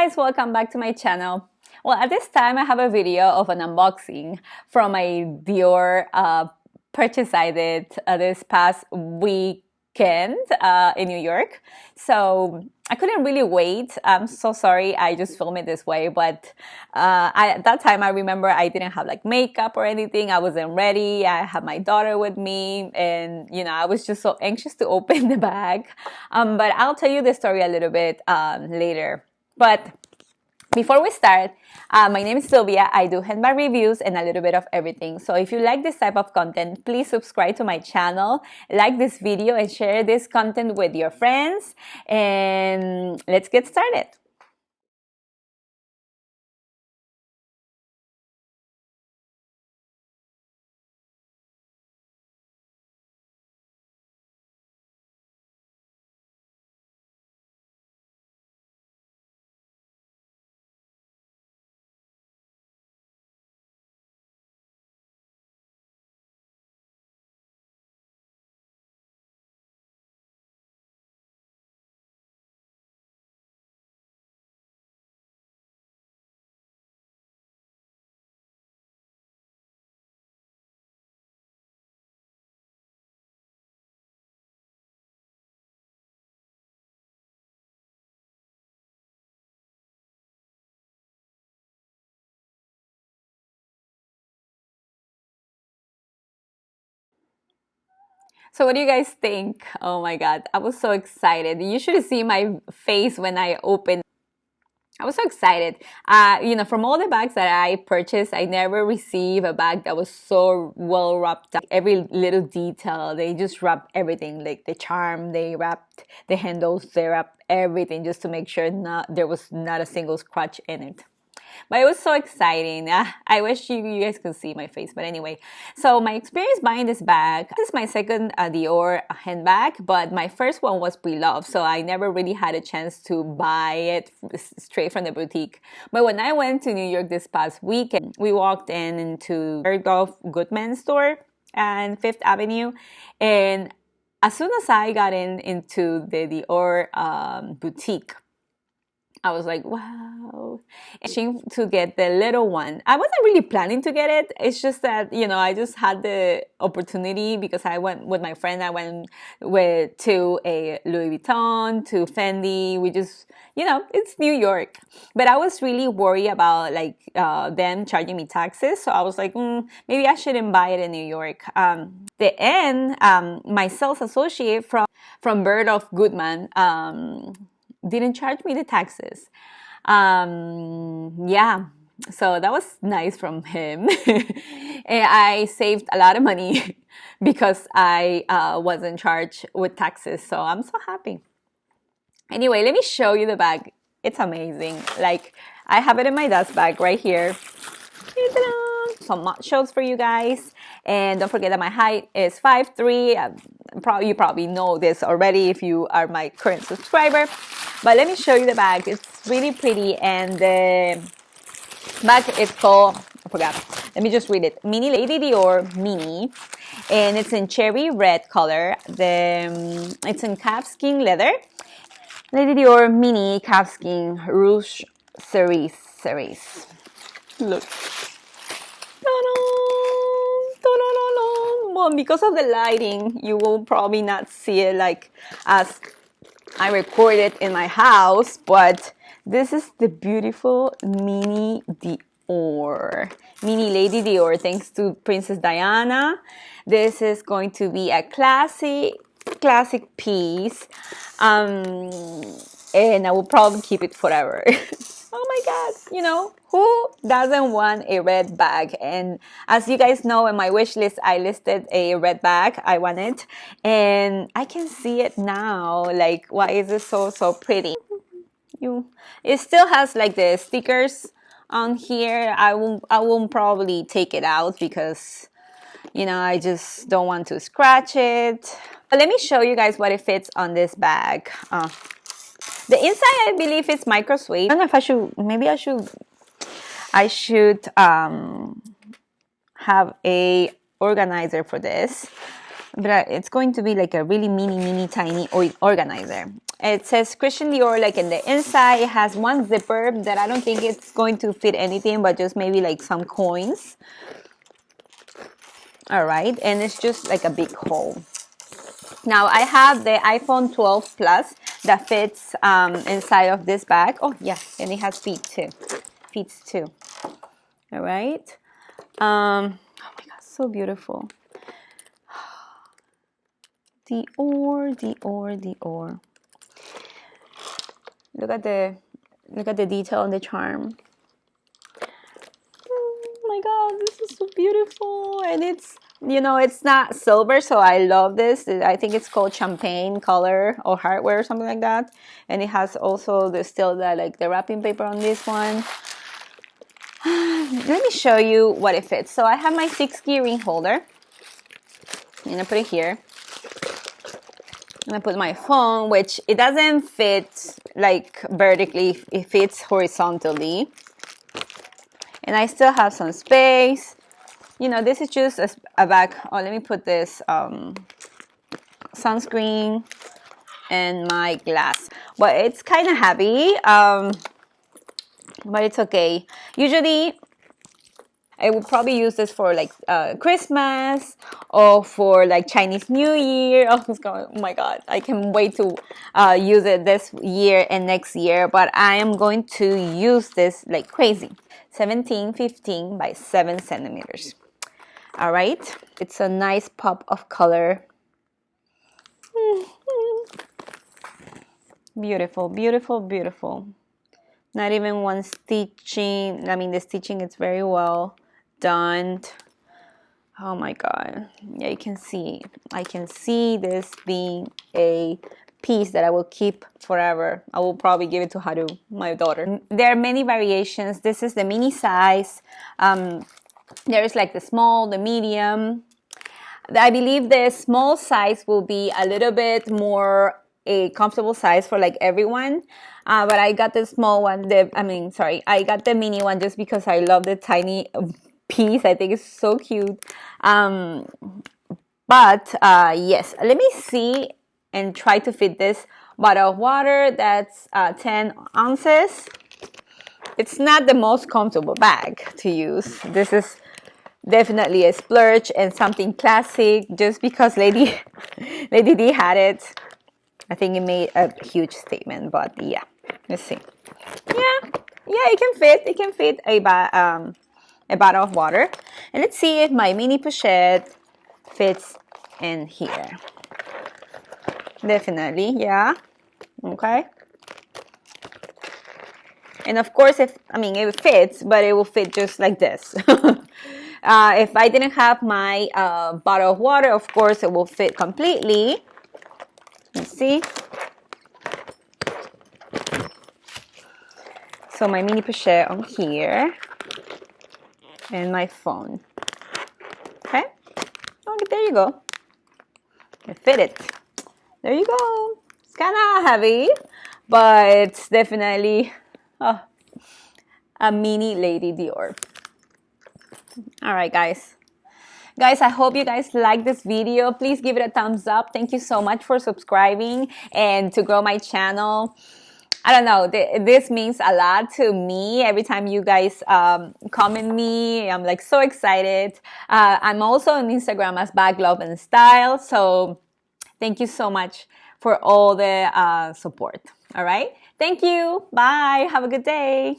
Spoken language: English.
guys, welcome back to my channel. Well, at this time I have a video of an unboxing from a Dior purchase I did this past weekend in New York. So I couldn't really wait. I'm so sorry I just filmed it this way, but at that time I remember I didn't have like makeup or anything. I wasn't ready. I had my daughter with me, and I was just so anxious to open the bag. But I'll tell you the story a little bit later. But before we start, my name is Sylvia. I do handbag reviews and a little bit of everything. So if you like this type of content, please subscribe to my channel, like this video, and share this content with your friends. And let's get started. So what do you guys think? Oh my God, I was so excited. You should see my face when I opened. I was so excited. From all the bags that I purchased, I never received a bag that was so well wrapped up. Every little detail, they just wrapped everything, like the charm, they wrapped the handles, they wrapped everything just to make sure there was not a single scratch in it. But it was so exciting. I wish you guys could see my face. But anyway, so my experience buying this bag, this is my second Dior handbag, but my first one was pre-loved, so I never really had a chance to buy it straight from the boutique. But when I went to New York this past weekend, we walked into Bergdorf Goodman store and Fifth Avenue, and as soon as I got into the Dior boutique, I was like, wow. To get the little one. I wasn't really planning to get it. It's just that, I just had the opportunity because I went with my friend. I went to a Louis Vuitton, to Fendi. We just, it's New York. But I was really worried about them charging me taxes. So I was like, maybe I shouldn't buy it in New York. My sales associate from Bergdorf Goodman, didn't charge me the taxes. Yeah, so that was nice from him. And I saved a lot of money because I wasn't charged with taxes, so I'm so happy. Anyway, let me show you the bag. It's amazing. Like, I have it in my dust bag right here. Some shows for you guys, and don't forget that my height is 5'3". You probably know this already if you are my current subscriber, but let me show you the bag. It's really pretty, and the bag is called, I forgot, let me just read it, Mini Lady Dior Mini, and it's in cherry red color. It's in calfskin leather. Lady Dior Mini calfskin Rouge series. Look. Well, because of the lighting, you will probably not see it like as I recorded in my house, but this is the beautiful Mini Dior. Mini Lady Dior, thanks to Princess Diana. This is going to be a classic piece, and I will probably keep it forever. Oh my God, who doesn't want a red bag? And as you guys know, in my wish list, I listed a red bag. I want it, and I can see it now. Like, why is it so pretty? It still has like the stickers on here. I won't probably take it out because, I just don't want to scratch it. But let me show you guys what it fits on this bag. The inside, I believe, it's micro suede. I don't know if I should. Maybe I should have a organizer for this, but it's going to be like a really mini tiny organizer. It says Christian Dior like in the inside. It has one zipper that I don't think it's going to fit anything, but just maybe like some coins. All right, and it's just like a big hole. Now I have the iPhone 12 Plus that fits inside of this bag. Oh yeah, and it has feet too. Feet too. All right. Oh my God, so beautiful. Dior, Dior, Dior. Look at the detail on the charm. Oh my God, this is so beautiful, and it's, you know, it's not silver, so I love this. I think it's called champagne color or hardware or something like that, and it has also still like the wrapping paper on this one. Let me show you what it fits. So I have my 6-key ring holder. I'm gonna put it here. I'm gonna put my phone, which it doesn't fit like vertically, it fits horizontally. And I still have some space. You know, this is just a bag. Oh, let me put this sunscreen and my glass. But it's kind of heavy, but it's okay. Usually, I would probably use this for like Christmas or for like Chinese New Year. Oh my God, I can wait to use it this year and next year. But I am going to use this like crazy. 17-15 by 7 centimeters. All right, it's a nice pop of color. Beautiful, beautiful, beautiful. Not even one stitching. I mean, the stitching is very well done. Oh my God. Yeah, you can see. I can see this being a piece that I will keep forever. I will probably give it to Haru, my daughter. There are many variations. This is the mini size. There is like the small, the medium. I believe the small size will be a little bit more a comfortable size for like everyone. But I got the small one. I got the mini one just because I love the tiny piece. I think it's so cute. Yes, let me see and try to fit this bottle of water. That's 10 ounces. It's not the most comfortable bag to use. This is definitely a splurge and something classic just because Lady D had it. I think it made a huge statement, but yeah, let's see. Yeah, it can fit. It can fit a bottle of water. And let's see if my mini pochette fits in here. Definitely, yeah. Okay. And of course, it fits, but it will fit just like this. If I didn't have my bottle of water, of course, it will fit completely. Let's see. So my mini pochette on here. And my phone. Okay. Okay, there you go. It fit it. There you go. It's kind of heavy, but it's definitely a mini Lady Dior. All right, guys. Guys, I hope you guys like this video. Please give it a thumbs up. Thank you so much for subscribing and to grow my channel. I don't know, this means a lot to me. Every time you guys comment me, I'm like so excited. I'm also on Instagram as Bag Love and Style. So thank you so much for all the support. All right. Thank you. Bye. Have a good day.